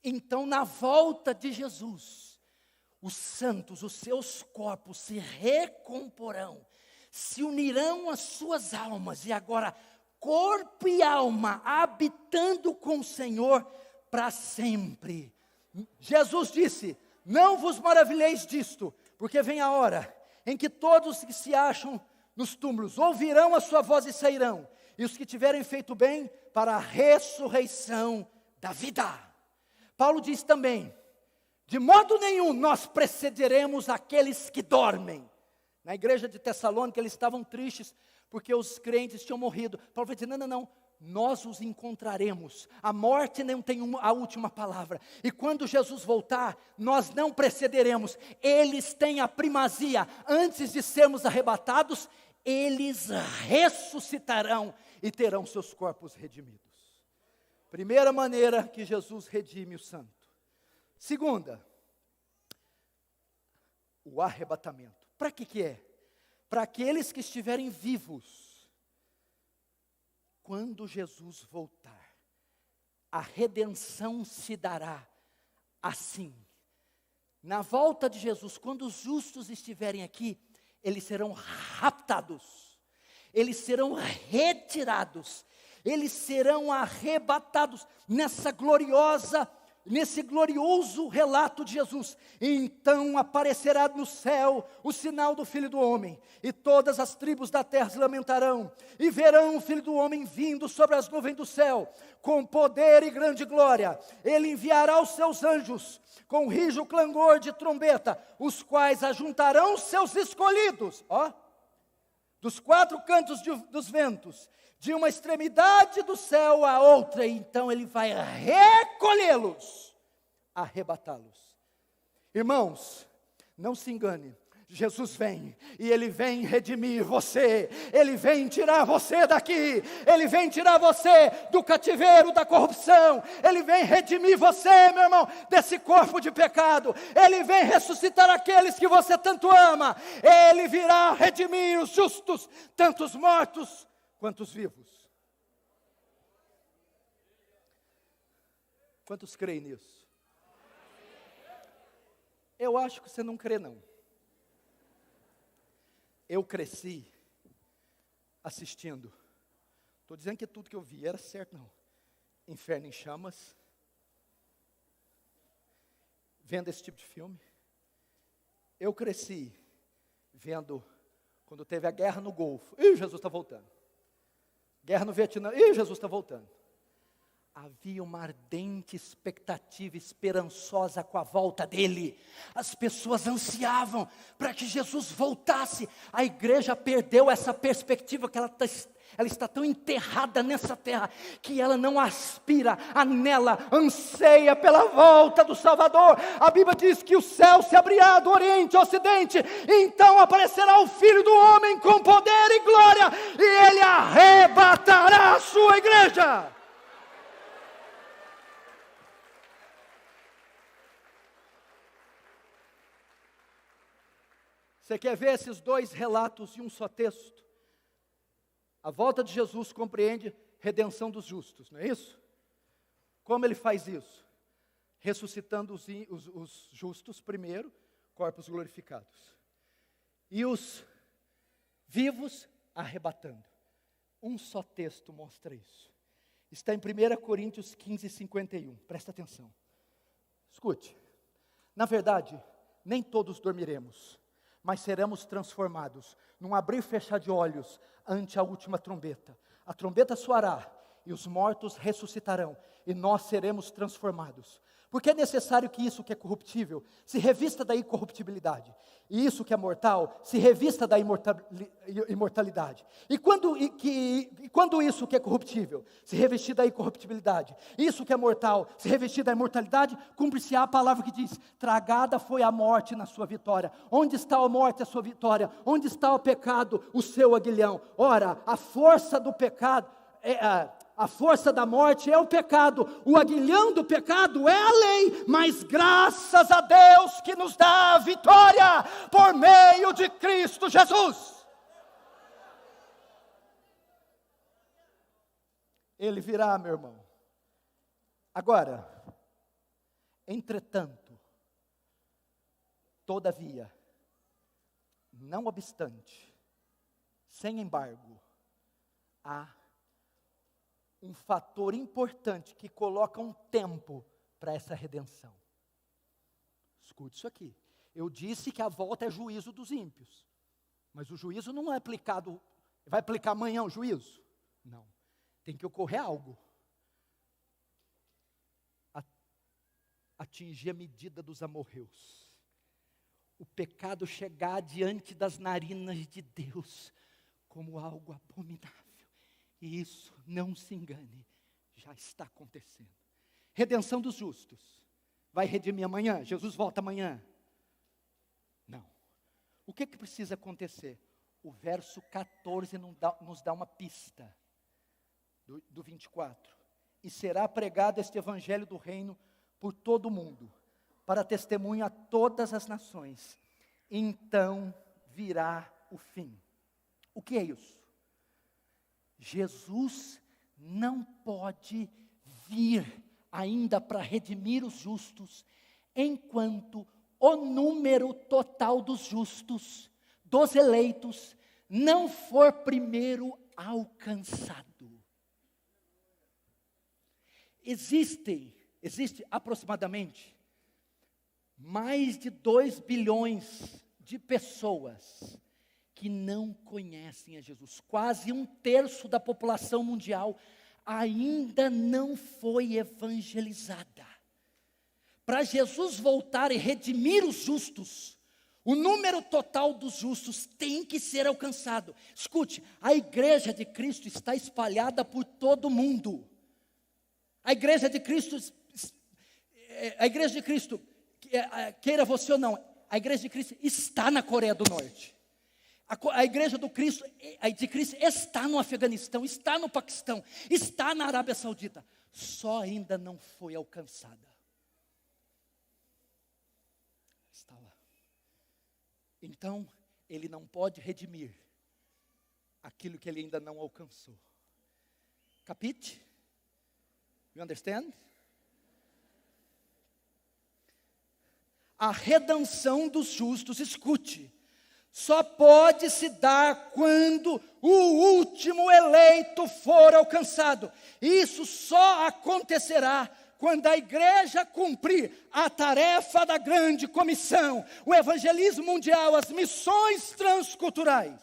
Então, na volta de Jesus, os santos, os seus corpos se recomporão, se unirão às suas almas, e agora, corpo e alma habitando com o Senhor para sempre. Jesus disse: não vos maravilheis disto, porque vem a hora em que todos que se acham nos túmulos ouvirão a sua voz e sairão, e os que tiverem feito bem para a ressurreição da vida. Paulo diz também: de modo nenhum nós precederemos aqueles que dormem. Na igreja de Tessalônica eles estavam tristes porque os crentes tinham morrido. Paulo vai dizer: não, nós os encontraremos. A morte não tem a última palavra. E quando Jesus voltar, nós não precederemos. Eles têm a primazia. Antes de sermos arrebatados, eles ressuscitarão e terão seus corpos redimidos. Primeira maneira que Jesus redime o santo. Segunda, o arrebatamento. Para que é? Para aqueles que estiverem vivos, quando Jesus voltar, a redenção se dará assim. Na volta de Jesus, quando os justos estiverem aqui, eles serão raptados, eles serão retirados, eles serão arrebatados nesse glorioso relato de Jesus. E então aparecerá no céu o sinal do Filho do Homem, e todas as tribos da terra se lamentarão, e verão o Filho do Homem vindo sobre as nuvens do céu, com poder e grande glória. Ele enviará os seus anjos, com rijo clangor de trombeta, os quais ajuntarão seus escolhidos, dos quatro cantos dos ventos, de uma extremidade do céu à outra, e então ele vai recolhê-los, arrebatá-los. Irmãos, não se engane, Jesus vem, e Ele vem redimir você, Ele vem tirar você daqui, Ele vem tirar você do cativeiro da corrupção, Ele vem redimir você, meu irmão, desse corpo de pecado, Ele vem ressuscitar aqueles que você tanto ama, Ele virá redimir os justos, tanto os mortos quanto os vivos. Quantos creem nisso? Eu acho que você não crê, não. Eu cresci assistindo. Estou dizendo que tudo que eu vi era certo, não. Inferno em Chamas. Vendo esse tipo de filme. Eu cresci vendo quando teve a guerra no Golfo. Ih, Jesus está voltando. Guerra no Vietnã. Ih, Jesus está voltando. Havia uma ardente expectativa esperançosa com a volta dele. As pessoas ansiavam para que Jesus voltasse. A igreja perdeu essa perspectiva, que ela está tão enterrada nessa terra, que ela não aspira, anela, anseia pela volta do Salvador. A Bíblia diz que o céu se abrirá do oriente ao ocidente, e então aparecerá o Filho do Homem com poder e glória, e ele arrebatará a sua igreja. Você quer ver esses dois relatos em um só texto? A volta de Jesus compreende redenção dos justos, não é isso? Como ele faz isso? Ressuscitando os justos primeiro, corpos glorificados. E os vivos arrebatando. Um só texto mostra isso. Está em 1 Coríntios 15, 51. Presta atenção. Escute. Na verdade, nem todos dormiremos, mas seremos transformados, num abrir e fechar de olhos, ante a última trombeta. A trombeta soará, e os mortos ressuscitarão, e nós seremos transformados. Porque é necessário que isso que é corruptível se revista da incorruptibilidade, e isso que é mortal se revista da imortalidade. E quando isso que é corruptível se revestir da incorruptibilidade, isso que é mortal se revestir da imortalidade, cumpre-se a palavra que diz: tragada foi a morte na sua vitória. Onde está a morte, a sua vitória? Onde está o pecado, o seu aguilhão? Ora, a força do pecado a força da morte é o pecado, o aguilhão do pecado é a lei, mas graças a Deus que nos dá a vitória por meio de Cristo Jesus. Ele virá, meu irmão. Agora, Entretanto, todavia, não obstante, sem embargo, há um fator importante que coloca um tempo para essa redenção. Escute isso aqui. Eu disse que a volta é juízo dos ímpios, mas o juízo não é aplicado, vai aplicar amanhã o juízo? Não, tem que ocorrer algo. Atingir a medida dos amorreus. O pecado chegar diante das narinas de Deus como algo abominável. E isso, não se engane, já está acontecendo. Redenção dos justos. Vai redimir amanhã? Jesus volta amanhã? Não. O que precisa acontecer? O verso 14 nos dá uma pista. Do 24. E será pregado este evangelho do reino por todo o mundo, para testemunho a todas as nações. Então virá o fim. O que é isso? Jesus não pode vir ainda para redimir os justos, enquanto o número total dos justos, dos eleitos, não for primeiro alcançado. Existe aproximadamente mais de 2 bilhões de pessoas que não conhecem a Jesus. Quase 1/3 da população mundial ainda não foi evangelizada. Para Jesus voltar e redimir os justos, o número total dos justos tem que ser alcançado. Escute, a igreja de Cristo está espalhada por todo o mundo. A igreja de Cristo, queira você ou não, a igreja de Cristo está na Coreia do Norte. A igreja de Cristo está no Afeganistão, está no Paquistão, está na Arábia Saudita. Só ainda não foi alcançada. Está lá. Então, ele não pode redimir aquilo que ele ainda não alcançou. Capite? You understand? A redenção dos justos, escute, só pode se dar quando o último eleito for alcançado. Isso só acontecerá quando a igreja cumprir a tarefa da grande comissão, o evangelismo mundial, as missões transculturais.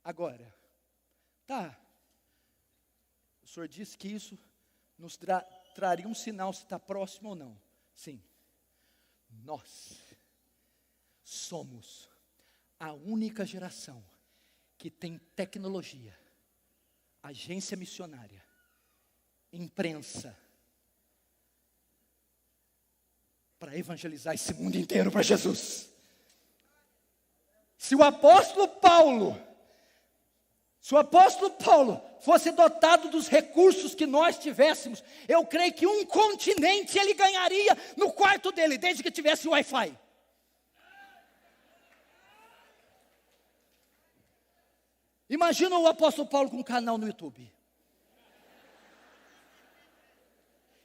Agora, o senhor disse que isso nos traria um sinal se está próximo ou não. Sim, nós somos a única geração que tem tecnologia, agência missionária, imprensa, para evangelizar esse mundo inteiro para Jesus. Se o apóstolo Paulo fosse dotado dos recursos que nós tivéssemos, eu creio que um continente ele ganharia no quarto dele, desde que tivesse Wi-Fi. Imagina o apóstolo Paulo com um canal no YouTube.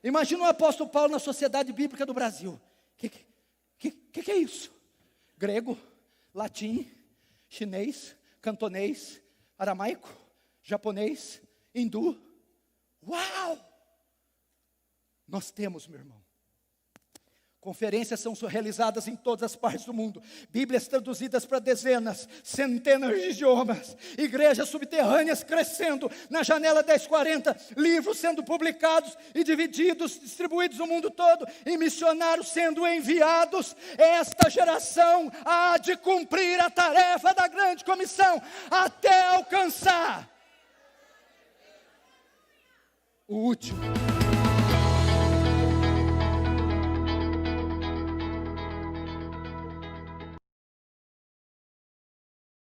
Imagina o apóstolo Paulo na Sociedade Bíblica do Brasil. Que é isso? Grego, latim, chinês, cantonês, aramaico, japonês, hindu. Uau! Nós temos, meu irmão. Conferências são realizadas em todas as partes do mundo. Bíblias traduzidas para dezenas, centenas de idiomas. Igrejas subterrâneas crescendo. Na janela 1040, livros sendo publicados e distribuídos no mundo todo. E missionários sendo enviados. Esta geração há de cumprir a tarefa da grande comissão até alcançar o último.